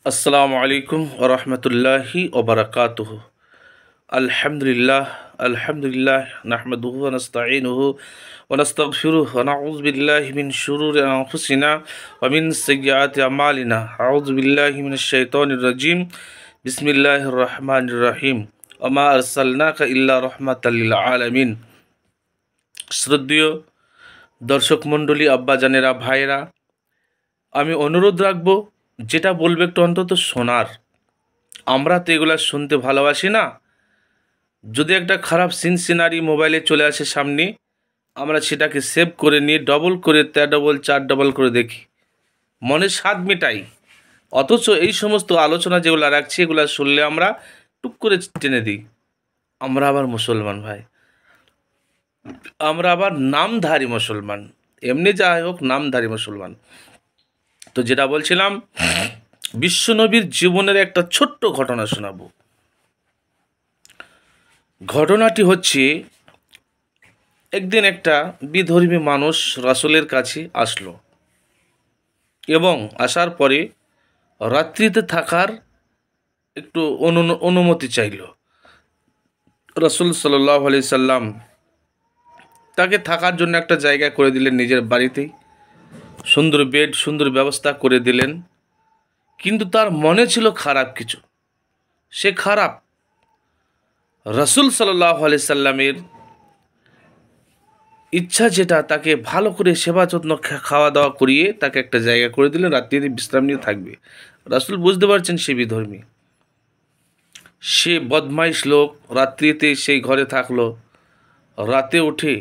আসসালামু আলাইকুম ওয়া রাহমাতুল্লাহি ওয়া বারাকাতুহু। আলহামদুলিল্লাহ আলহামদুলিল্লাহ নাহমাদুহু ওয়া নাস্তাঈনুহু ওয়া নাস্তাগফিরুহু ওয়া নাউযু বিল্লাহি মিন শুরুরি আনফুসিনা ওয়া মিন সাইয়্যাতি আমালিনা। আউযু বিল্লাহি মিনাশ শাইতানির রাজীম। বিসমিল্লাহির রহমানির রহিম। ওয়া মা আরসালনাকা ইল্লা রাহমাতাল লিল আলামিন। শ্রদ্ধেয় দর্শক মণ্ডলী, আব্বাজানেরা, ভাইয়েরা, আমি অনুরোধ রাখবো, যেটা বলবো একটু অন্তত শোনার। আমরা তো এগুলা শুনতে ভালোবাসি না। যদি একটা খারাপ সিনারি মোবাইলে চলে আসে সামনে, আমরা সেটাকে সেভ করে নিয়ে ডবল করে, ডবল, চার ডবল করে দেখি, মনে স্বাদ মেটাই। অথচ এই সমস্ত আলোচনা যেগুলো রাখছি, এগুলো শুনলে আমরা টুক করে টেনে দিই। আমরা আবার মুসলমান ভাই, আমরা আবার নামধারী মুসলমান। এমনি যাই হোক, নামধারী মুসলমান। তো যেটা বলছিলাম, বিশ্বনবীর জীবনের একটা ছোট্ট ঘটনা শোনাবো। ঘটনাটি হচ্ছে, একদিন একটা বিধর্মী মানুষ রাসূলের কাছে আসলো এবং আসার পরে রাত্রিতে থাকার একটু অনুমতি চাইল। রাসূল সাল্লাল্লাহু আলাইহি সাল্লাম তাকে থাকার জন্য একটা জায়গা করে দিলেন নিজের বাড়িতেই। সুন্দর বেড, সুন্দর ব্যবস্থা করে দিলেন। কিন্তু তার মনে ছিল খারাপ কিছু। সে খারাপ। রাসূল সাল্লাল্লাহু আলাইহি সাল্লামের ইচ্ছা যেটা, তাকে ভালো করে সেবা যত্ন, খাওয়া দাওয়া করিয়ে তাকে একটা জায়গা করে দিলেন, রাত্রিতে বিশ্রাম নিয়ে থাকবে। রাসূল বুঝতে পারছেন সে বিধর্মী, সে বদমাইশ লোক। রাত্রিতে সেই ঘরে থাকলো, রাতে উঠে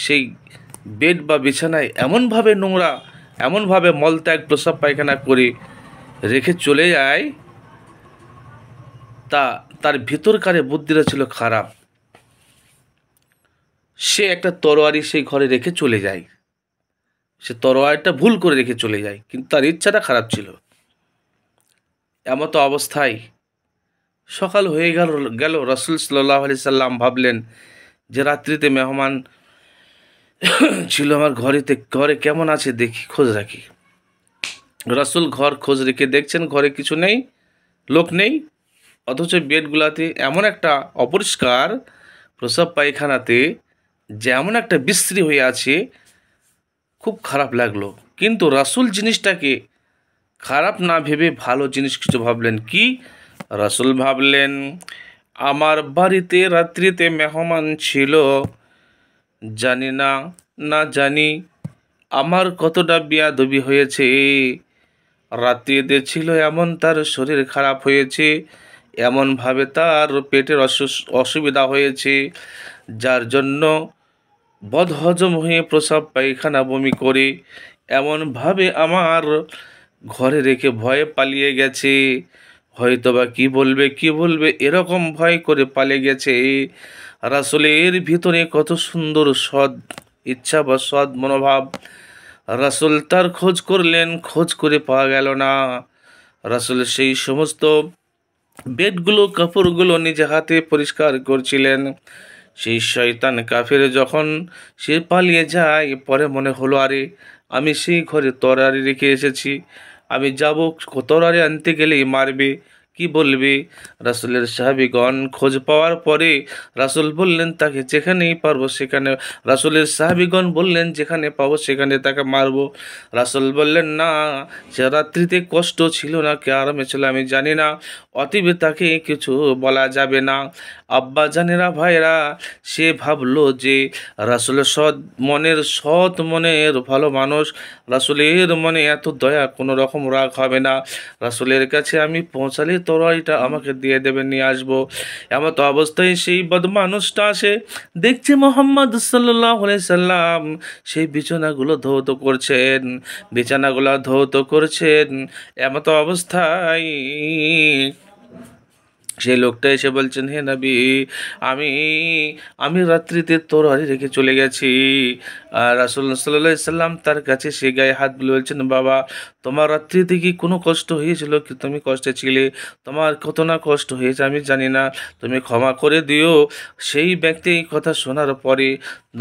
সেই বেড বা বিছানায় এমনভাবে নোংরা, এমনভাবে মলত্যাগ, প্রস্রাব পায়খানা করে রেখে চলে যায়। তার ভিতরকারে বুদ্ধিটা ছিল খারাপ। সে একটা তরোয়ারি সেই ঘরে রেখে চলে যায়। সে তরোয়ারটা ভুল করে রেখে চলে যায়, কিন্তু তার ইচ্ছাটা খারাপ ছিল। এমতো অবস্থায় সকাল হয়ে গেল। রাসূল সাল্লাল্লাহু আলাইহি সাল্লাম ভাবলেন যে রাত্রিতে মেহমান ছিল আমার ঘরে কেমন আছে দেখি, খোঁজ রাখি। রাসূল খোঁজ রেখে দেখছেন ঘরে কিছু নেই, লোক নেই। অথচ বেডগুলাতে এমন একটা অপরিষ্কার, প্রস্রাব পায়খানাতে যেমন একটা বিশ্রী হয়ে আছে, খুব খারাপ লাগলো। কিন্তু রাসূল জিনিসটাকে খারাপ না ভেবে ভালো জিনিস কিছু ভাবলেন। কি? রাসূল ভাবলেন, আমার বাড়িতে রাত্রিতে মেহমান ছিল, জানি না, না জানি আমার কতটা বেয়াদবি হয়েছে। রাত্রিতে ছিল এমন, তার শরীর খারাপ হয়েছে, এমনভাবে তার পেটের অসুবিধা হয়েছে, যার জন্য বদহজম হয়ে প্রস্রাব পায়খানা বমি করে এমনভাবে আমার ঘরে রেখে ভয়ে পালিয়ে গেছে। হয়তোবা কি বলবে এরকম ভয় করে পালিয়ে গেছে। রাসূলের ভিতরে কত সুন্দর সৎ ইচ্ছা বা সৎ মনোভাব। রাসূল তার খোঁজ করলেন, খোঁজ করে পাওয়া গেল না। রাসূল সেই সমস্ত বেডগুলো, কাপড়গুলো নিজে হাতে পরিষ্কার করছিলেন। সেই শয়তান কাফের যখন সে পালিয়ে যায়, পরে মনে হলো, আরে আমি সেই ঘরে তরবারি রেখে এসেছি, আমি যাব, তরবারি আনতে গেলেই মারবে, কি বলবে। রাসূলের সাহাবীগণ খোঁজ পাওয়ার পরে রাসূল বললেন তাকে যেখানেই পারবো সেখানে, রাসূলের সাহাবীগণ বললেন যেখানে পাবো সেখানে তাকে মারবো। রাসূল বললেন, না, সে রাত্রিতে কষ্ট ছিল না কি আরামে ছিল আমি জানি না, অতএব তাকে কিছু বলা যাবে না। আব্বা জানেরা, ভাইরা, সে ভাবলো যে রাসূলের সৎ মনের ভালো মানুষ, রাসূলের মনে এত দয়া, কোনো রকম রাগ হবে না। রাসূলের কাছে আমি পৌঁছালে তরবারিটা আমাকে দিয়ে দেবেন, নিয়ে আসবো। এমতো অবস্থায় সেই বদমানুষটা আসে, দেখছে মুহাম্মদ সাল্লাল্লাহু আলাইহি সাল্লাম সেই বিছানাগুলো ধৌত করছেন। এমতো অবস্থায় সেই লোকটা এসে বলছেন, হে নবী, আমি আমি রাত্রিতে তরবারি রেখে চলে গেছি, আর রাসূল সাল্লাল্লাহু আলাইহি সাল্লাম তার কাছে সে গায়ে হাত বুলিয়ে বলছেন, বাবা তোমার রাত্রিতে কি কোনো কষ্ট হয়েছিল কি? তুমি কষ্টে ছিলে, তোমার কত না কষ্ট হয়েছে আমি জানি না, তুমি ক্ষমা করে দিও। সেই ব্যক্তি এই কথা শোনার পরে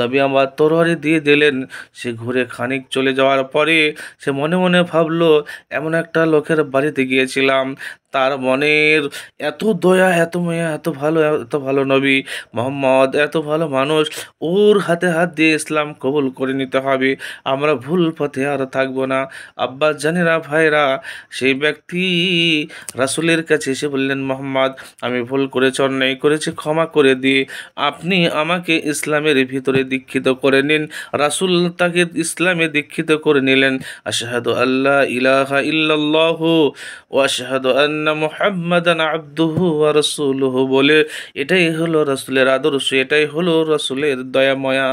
নবী আমার তরবারি দিয়ে দিলেন। সে ঘুরে খানিক চলে যাওয়ার পরে সে মনে মনে ভাবলো, এমন একটা লোকের বাড়িতে গিয়েছিলাম, তার মনের এত দয়া, এত মায়া, এত ভালো নবী মোহাম্মদ, এত ভালো মানুষ, ওর হাতে হাত দিয়ে ইসলাম কবুল করে নিতে হবে, আমরা ভুল পথে আর থাকবো না। আব্বা জানেরা, ভাইরা, সেই ব্যক্তি রাসূলের কাছে এসে বললেন, মোহাম্মদ আমি ভুল করেছি, অন্যায় করেছি, ক্ষমা করে দিয়ে আপনি আমাকে ইসলামের ভিতরে দীক্ষিত করে নিন। রাসূল তাকে ইসলামে দীক্ষিত করে নিলেন। আশহাদু আল্লা ইলাহা ইল্লাল্লাহু ওয়া আশহাদু আন্না মুহাম্মাদান আবদুহু ওয়া রাসূলুহু বলে। এটাই হলো রাসূলের আদর্শ, এটাই হলো রাসূলের দয়া মায়া।